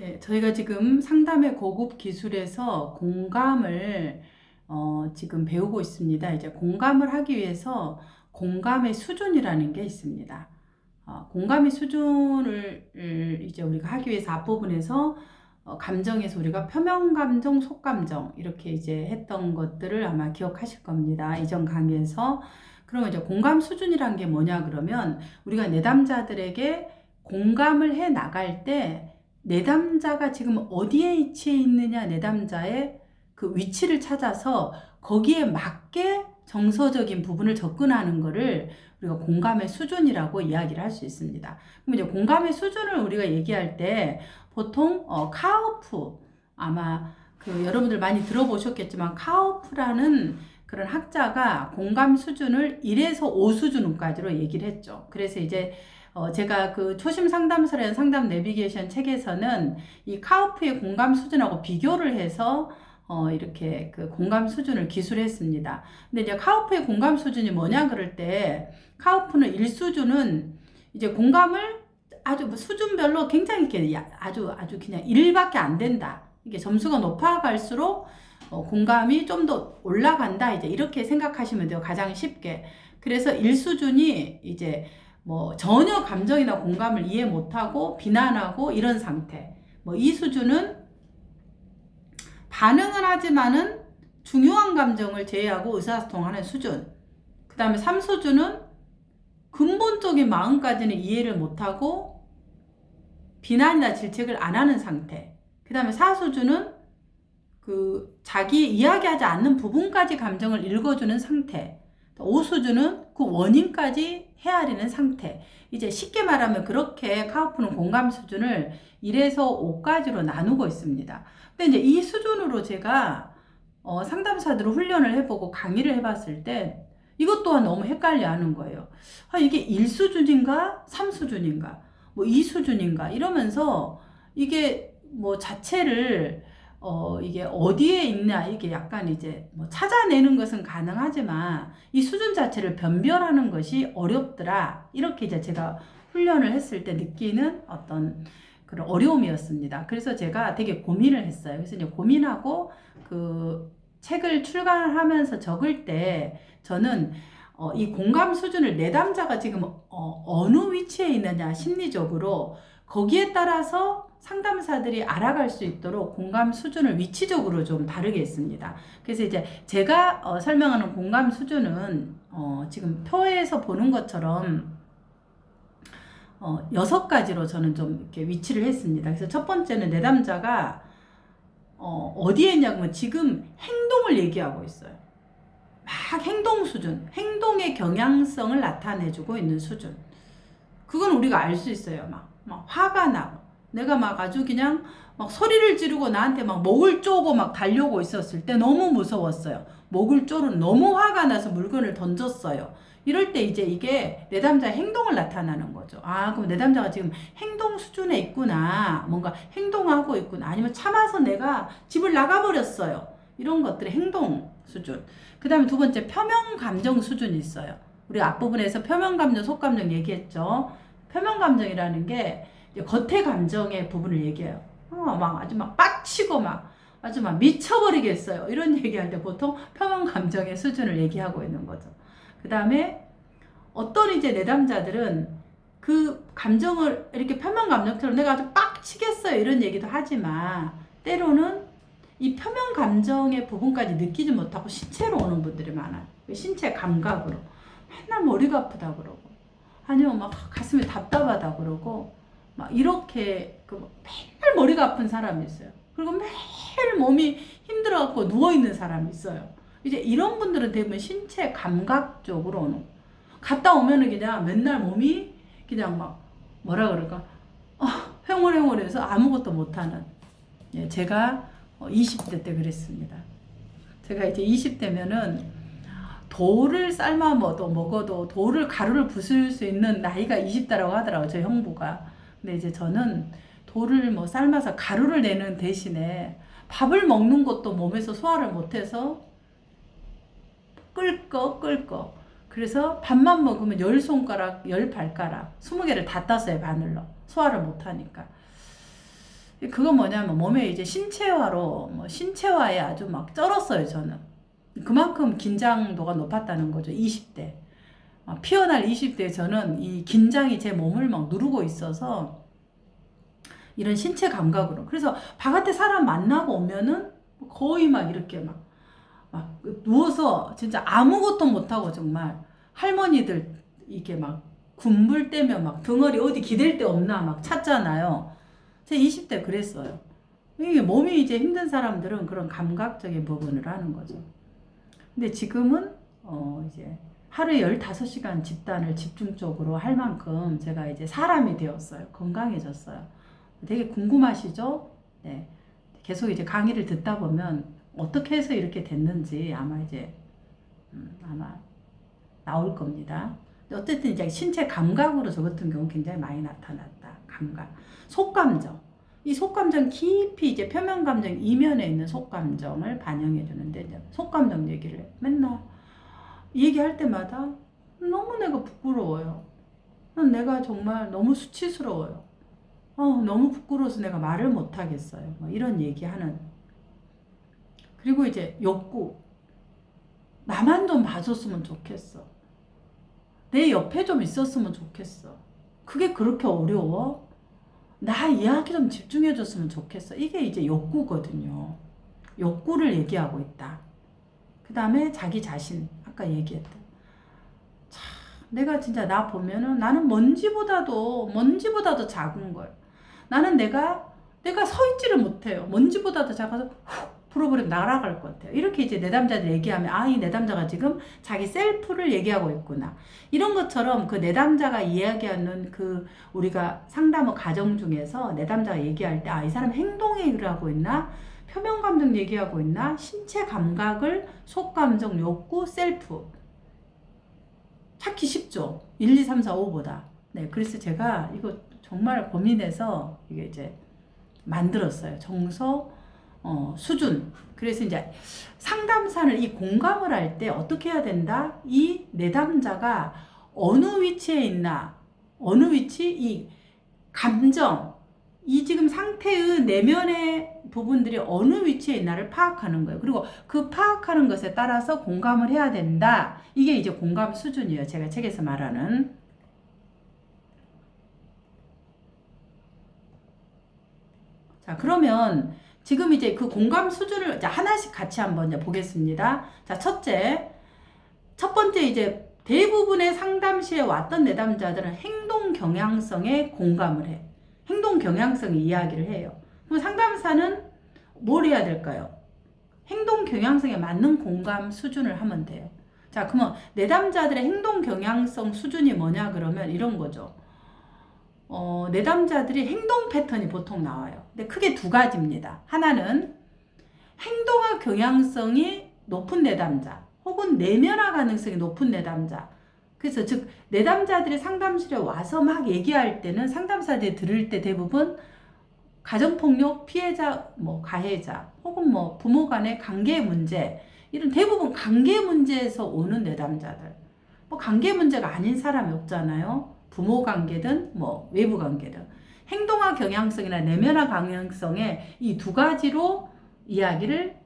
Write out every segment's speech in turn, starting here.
네, 저희가 지금 상담의 고급 기술에서 공감을 지금 배우고 있습니다. 이제 공감을 하기 위해서 공감의 수준이라는 게 있습니다. 공감의 수준을 이제 우리가 하기 위해서 앞부분에서 감정에서 우리가 표면 감정, 속 감정 이렇게 이제 했던 것들을 아마 기억하실 겁니다. 이전 강의에서. 그러면 이제 공감 수준이란 게 뭐냐 그러면 우리가 내담자들에게 공감을 해 나갈 때 내담자가 지금 어디에 위치해 있느냐, 내담자의 그 위치를 찾아서 거기에 맞게 정서적인 부분을 접근하는 것을 우리가 공감의 수준이라고 이야기를 할 수 있습니다. 그럼 이제 공감의 수준을 우리가 얘기할 때 보통 카우프, 아마 그 여러분들 많이 들어보셨겠지만 카우프라는 그런 학자가 공감 수준을 1에서 5 수준까지로 얘기를 했죠. 그래서 이제 제가 그 초심 상담사라는 상담 내비게이션 책에서는 이 카우프의 공감 수준하고 비교를 해서 이렇게 그 공감 수준을 기술했습니다. 근데 이제 카우프의 공감 수준이 뭐냐 그럴 때 카우프는 1수준은 이제 공감을 아주 수준별로 굉장히 이렇게 아주 그냥 1밖에 안 된다. 이게 점수가 높아갈수록 공감이 좀 더 올라간다. 이제 이렇게 생각하시면 돼요. 가장 쉽게. 그래서 1수준이 이제 뭐 전혀 감정이나 공감을 이해 못하고 비난하고 이런 상태. 뭐 이 수준은 반응은 하지만은 중요한 감정을 제외하고 의사소통하는 수준. 그 다음에 3수준은 근본적인 마음까지는 이해를 못하고 비난이나 질책을 안 하는 상태. 그 다음에 4수준은 그 자기 이야기하지 않는 부분까지 감정을 읽어주는 상태. 5수준은 그 원인까지 헤아리는 상태. 이제 쉽게 말하면 그렇게 카우프는 공감 수준을 1에서 5까지로 나누고 있습니다. 근데 이제 이 수준으로 제가 상담사들을 훈련을 해보고 강의를 해봤을 때 이것 또한 너무 헷갈려 하는 거예요. 이게 1수준인가? 3수준인가? 뭐 2수준인가? 이러면서 이게 뭐 자체를 이게 어디에 있냐, 이게 약간 이제 뭐 찾아내는 것은 가능하지만 이 수준 자체를 변별하는 것이 어렵더라. 이렇게 이제 제가 훈련을 했을 때 느끼는 어떤 그런 어려움이었습니다. 그래서 제가 되게 고민을 했어요. 그래서 이제 고민하고 그 책을 출간하면서 적을 때 저는 이 공감 수준을 내담자가 지금 어느 위치에 있느냐 심리적으로 거기에 따라서 상담사들이 알아갈 수 있도록 공감 수준을 위치적으로 좀 다르게 했습니다. 그래서 이제 제가 설명하는 공감 수준은 지금 표에서 보는 것처럼 6가지로 저는 좀 이렇게 위치를 했습니다. 그래서 첫 번째는 내담자가 어디에 있냐면 지금 행동을 얘기하고 있어요. 막 행동 수준, 행동의 경향성을 나타내주고 있는 수준. 그건 우리가 알 수 있어요. 막 화가 나고 내가 막 아주 그냥 막 소리를 지르고 나한테 막 목을 쪼고 막 달려오고 있었을 때 너무 무서웠어요. 목을 쪼르는 너무 화가 나서 물건을 던졌어요. 이럴 때 이제 이게 내담자의 행동을 나타나는 거죠. 그럼 내담자가 지금 행동 수준에 있구나. 뭔가 행동하고 있구나. 아니면 참아서 내가 집을 나가버렸어요. 이런 것들의 행동 수준. 그 다음에 두 번째 표면 감정 수준이 있어요. 우리 앞부분에서 표면 감정, 속 감정 얘기했죠. 표면 감정이라는 게 겉의 감정의 부분을 얘기해요. 막 아주 막 빡치고 막 아주 막 미쳐버리겠어요. 이런 얘기할 때 보통 표면 감정의 수준을 얘기하고 있는 거죠. 그 다음에 어떤 이제 내담자들은 그 감정을 이렇게 표면 감정처럼 내가 아주 빡치겠어요. 이런 얘기도 하지만 때로는 이 표면 감정의 부분까지 느끼지 못하고 신체로 오는 분들이 많아요. 신체 감각으로. 맨날 머리가 아프다 그러고 아니면 막 가슴이 답답하다 그러고 막 이렇게 맨날 머리가 아픈 사람이 있어요. 그리고 매일 몸이 힘들어갖고 누워있는 사람이 있어요. 이제 이런 분들은 대부분 신체 감각 쪽으로 오는 갔다 오면은 그냥 맨날 몸이 그냥 막 뭐라 그럴까 횡얼횡얼해서 아무것도 못하는. 제가 20대 때 그랬습니다. 제가 이제 20대면은 돌을 삶아 먹어도 돌을 가루를 부술 수 있는 나이가 20대라고 하더라고요. 저 형부가. 근데 이제 저는 돌을 삶아서 가루를 내는 대신에 밥을 먹는 것도 몸에서 소화를 못해서 끌거 그래서 밥만 먹으면 10손가락 10발가락 20개를 다 땄어요. 바늘로 소화를 못하니까. 그건 뭐냐면 몸에 이제 신체화로 뭐 신체화에 아주 막 쩔었어요 저는. 그만큼 긴장도가 높았다는 거죠. 20대 피어날 20대에 저는 이 긴장이 제 몸을 막 누르고 있어서 이런 신체 감각으로. 그래서 바깥에 사람 만나고 오면은 거의 막 이렇게 막 누워서 진짜 아무것도 못하고 정말 할머니들 이렇게 막 군불 떼며 막 덩어리 어디 기댈 데 없나 막 찾잖아요. 제 20대 그랬어요. 이게 몸이 이제 힘든 사람들은 그런 감각적인 부분을 하는 거죠. 근데 지금은 이제 하루에 15시간 집단을 집중적으로 할 만큼 제가 이제 사람이 되었어요. 건강해졌어요. 되게 궁금하시죠? 네. 계속 이제 강의를 듣다 보면 어떻게 해서 이렇게 됐는지 아마 이제 아마 나올 겁니다. 어쨌든 이제 신체 감각으로 저 같은 경우 굉장히 많이 나타났다. 감각, 속감정. 이 속감정 깊이 이제 표면 감정 이면에 있는 속감정을 반영해 주는데 이제 속감정 얘기를 맨날 얘기할 때마다 너무 내가 부끄러워요. 내가 정말 너무 수치스러워요. 너무 부끄러워서 내가 말을 못 하겠어요. 뭐 이런 얘기하는. 그리고 이제 욕구. 나만 좀 봐줬으면 좋겠어. 내 옆에 좀 있었으면 좋겠어. 그게 그렇게 어려워? 나 이야기 좀 집중해줬으면 좋겠어. 이게 이제 욕구거든요. 욕구를 얘기하고 있다. 그 다음에 자기 자신. 아까 얘기했던. 참, 내가 진짜 나 보면은 나는 먼지보다도 작은 거예요. 나는 내가 서 있지를 못해요. 먼지보다도 작아서 훅 풀어버리면 날아갈 것 같아요. 이렇게 이제 내담자들 얘기하면 이 내담자가 지금 자기 셀프를 얘기하고 있구나. 이런 것처럼 그 내담자가 이야기하는 그 우리가 상담의 과정 중에서 내담자가 얘기할 때 이 사람 행동을 하고 있나? 표면 감정 얘기하고 있나? 신체 감각을 속감정, 욕구, 셀프 찾기 쉽죠. 1, 2, 3, 4, 5보다. 네, 그래서 제가 이거 정말 고민해서 이게 이제 만들었어요. 정서, 수준. 그래서 이제 상담사를 이 공감을 할 때 어떻게 해야 된다? 이 내담자가 어느 위치에 있나, 어느 위치, 이 감정, 이 지금 상태의 내면의 부분들이 어느 위치에 있나를 파악하는 거예요. 그리고 그 파악하는 것에 따라서 공감을 해야 된다. 이게 이제 공감 수준이에요. 제가 책에서 말하는. 자, 그러면 지금 이제 그 공감 수준을 이제 하나씩 같이 한번 이제 보겠습니다. 자, 첫 번째 이제 대부분의 상담실에 왔던 내담자들은 행동 경향성에 공감을 해. 행동 경향성의 이야기를 해요. 그럼 상담사는 뭘 해야 될까요? 행동 경향성에 맞는 공감 수준을 하면 돼요. 자, 그러면 내담자들의 행동 경향성 수준이 뭐냐 그러면 이런 거죠. 내담자들이 행동 패턴이 보통 나와요. 근데 크게 두 가지입니다. 하나는 행동화 경향성이 높은 내담자 혹은 내면화 가능성이 높은 내담자. 그래서 즉 내담자들이 상담실에 와서 막 얘기할 때는 상담사들이 들을 때 대부분 가정폭력 피해자, 뭐 가해자 혹은 뭐 부모 간의 관계 문제 이런 대부분 관계 문제에서 오는 내담자들. 뭐 관계 문제가 아닌 사람이 없잖아요. 부모 관계든 뭐 외부 관계든 행동화 경향성이나 내면화 경향성의 이 두 가지로 이야기를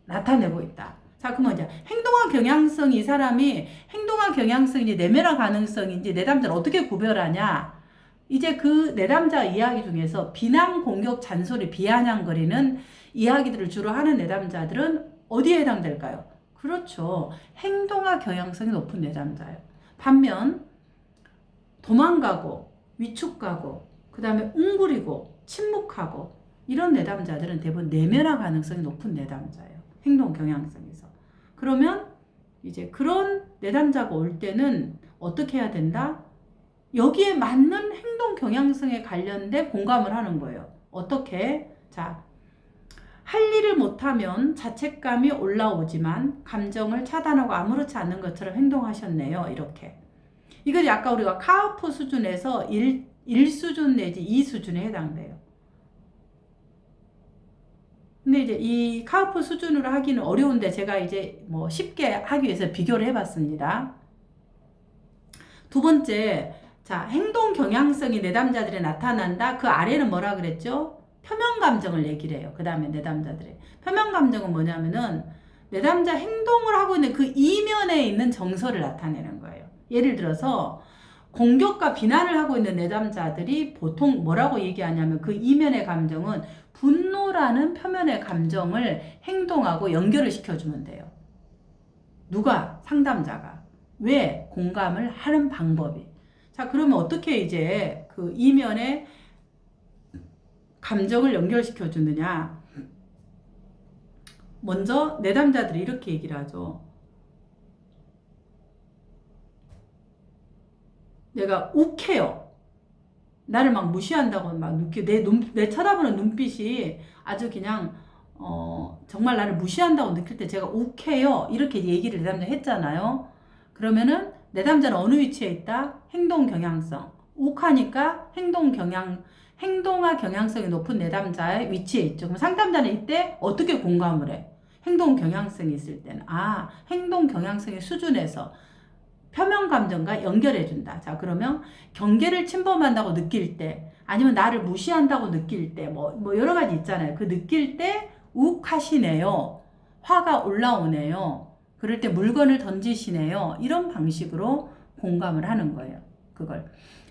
나타내고 있다. 자, 그러면 이제 행동화 경향성 이 사람이 행동화 경향성인지 내면화 가능성인지 내담자를 어떻게 구별하냐? 이제 그 내담자 이야기 중에서 비난, 공격, 잔소리, 비아냥거리는 이야기들을 주로 하는 내담자들은 어디에 해당될까요? 그렇죠. 행동화 경향성이 높은 내담자예요. 반면 도망가고 위축가고 그 다음에 웅그리고 침묵하고 이런 내담자들은 대부분 내면화 가능성이 높은 내담자예요. 행동 경향성에서. 그러면 이제 그런 내담자가 올 때는 어떻게 해야 된다? 여기에 맞는 행동 경향성에 관련된 공감을 하는 거예요. 어떻게? 자, 할 일을 못하면 자책감이 올라오지만 감정을 차단하고 아무렇지 않은 것처럼 행동하셨네요. 이렇게. 이거 약간 우리가 카우프 수준에서 1 수준 내지 2 수준에 해당돼요. 근데 이제 이 카우프 수준으로 하기는 어려운데 제가 이제 뭐 쉽게 하기 위해서 비교를 해봤습니다. 두 번째, 자, 행동 경향성이 내담자들에 나타난다. 그 아래는 뭐라 그랬죠? 표면 감정을 얘기를 해요. 그 다음에 내담자들의 표면 감정은 뭐냐면은 내담자 행동을 하고 있는 그 이면에 있는 정서를 나타내는 거예요. 예를 들어서 공격과 비난을 하고 있는 내담자들이 보통 뭐라고 얘기하냐면 그 이면의 감정은 분노라는 표면의 감정을 행동하고 연결을 시켜주면 돼요. 누가? 상담자가. 왜? 공감을 하는 방법이. 자, 그러면 어떻게 이제 그 이면의 감정을 연결시켜 주느냐? 먼저 내담자들이 이렇게 얘기를 하죠. 내가 욱해요. 나를 막 무시한다고 막 내 쳐다보는 눈빛이 아주 그냥 정말 나를 무시한다고 느낄 때 제가 욱해요. 이렇게 얘기를 내담자 했잖아요. 그러면은 내담자는 어느 위치에 있다? 행동 경향성. 욱하니까 행동화 경향성이 높은 내담자의 위치에 있죠. 그럼 상담자는 이때 어떻게 공감을 해? 행동 경향성이 있을 때는 행동 경향성의 수준에서 표면 감정과 연결해준다. 자, 그러면 경계를 침범한다고 느낄 때, 아니면 나를 무시한다고 느낄 때, 뭐 여러 가지 있잖아요. 그 느낄 때 욱하시네요. 화가 올라오네요. 그럴 때 물건을 던지시네요. 이런 방식으로 공감을 하는 거예요. 그걸.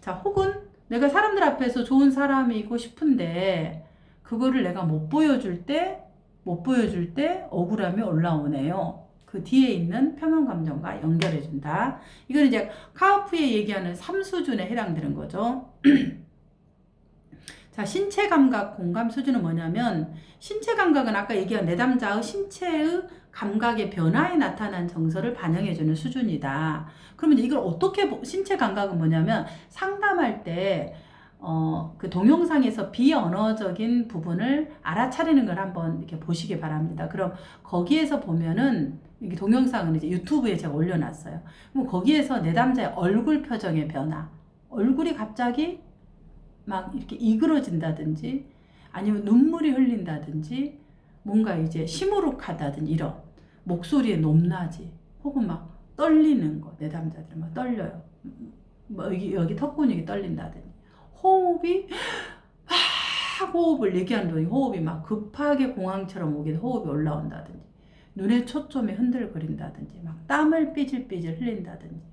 자, 혹은 내가 사람들 앞에서 좋은 사람이고 싶은데, 그거를 내가 못 보여줄 때 억울함이 올라오네요. 그 뒤에 있는 표면 감정과 연결해준다. 이건 이제 카우프의 얘기하는 3수준에 해당되는 거죠. 자, 신체 감각 공감 수준은 뭐냐면, 신체 감각은 아까 얘기한 내담자의 신체의 감각의 변화에 나타난 정서를 반영해주는 수준이다. 그러면 이걸 어떻게, 신체 감각은 뭐냐면, 상담할 때, 그 동영상에서 비언어적인 부분을 알아차리는 걸 한번 이렇게 보시기 바랍니다. 그럼 거기에서 보면은, 이 동영상은 이제 유튜브에 제가 올려놨어요. 그럼 거기에서 내담자의 얼굴 표정의 변화, 얼굴이 갑자기 막 이렇게 이그러진다든지, 아니면 눈물이 흘린다든지, 뭔가 이제 시무룩하다든지, 이런 목소리의 높낮이, 혹은 막 떨리는 거, 내담자들 막 떨려요. 뭐 여기 턱 근육이 떨린다든지, 호흡이 호흡을 얘기하는 동안 호흡이 막 급하게 공황처럼 오게 호흡이 올라온다든지, 눈의 초점이 흔들거린다든지, 막 땀을 삐질삐질 흘린다든지,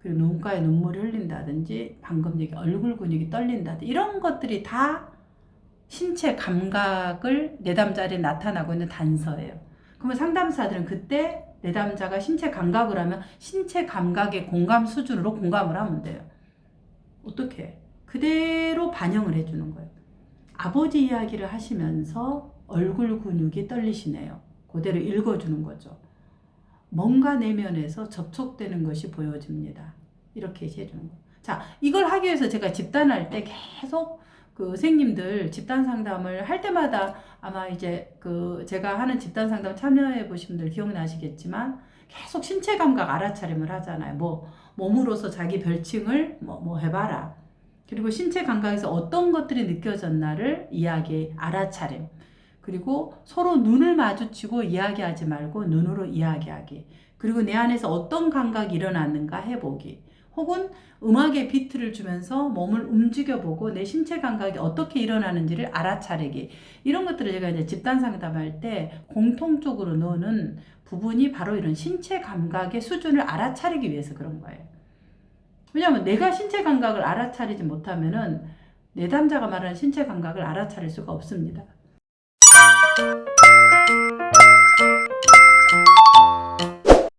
그리고 눈가에 눈물이 흘린다든지, 방금 얘기 얼굴 근육이 떨린다든지, 이런 것들이 다 신체 감각을 내담자리에 나타나고 있는 단서예요. 그러면 상담사들은 그때 내담자가 신체 감각을 하면 신체 감각의 공감 수준으로 공감을 하면 돼요. 어떻게? 그대로 반영을 해주는 거예요. 아버지 이야기를 하시면서 얼굴 근육이 떨리시네요. 그대로 읽어주는 거죠. 뭔가 내면에서 접촉되는 것이 보여집니다. 이렇게 해주는 거예요. 자, 이걸 하기 위해서 제가 집단할 때 계속 그 선생님들 집단 상담을 할 때마다 아마 이제 그 제가 하는 집단 상담 참여해 보신 분들 기억나시겠지만 계속 신체 감각 알아차림을 하잖아요. 뭐 몸으로서 자기 별칭을 뭐 해봐라. 그리고 신체 감각에서 어떤 것들이 느껴졌나를 알아차림. 그리고 서로 눈을 마주치고 이야기하지 말고 눈으로 이야기하기. 그리고 내 안에서 어떤 감각이 일어났는가 해보기. 혹은 음악의 비트를 주면서 몸을 움직여보고 내 신체 감각이 어떻게 일어나는지를 알아차리기. 이런 것들을 제가 이제 집단 상담할 때 공통적으로 넣는 부분이 바로 이런 신체 감각의 수준을 알아차리기 위해서 그런 거예요. 왜냐하면 내가 신체 감각을 알아차리지 못하면은 내담자가 말하는 신체 감각을 알아차릴 수가 없습니다.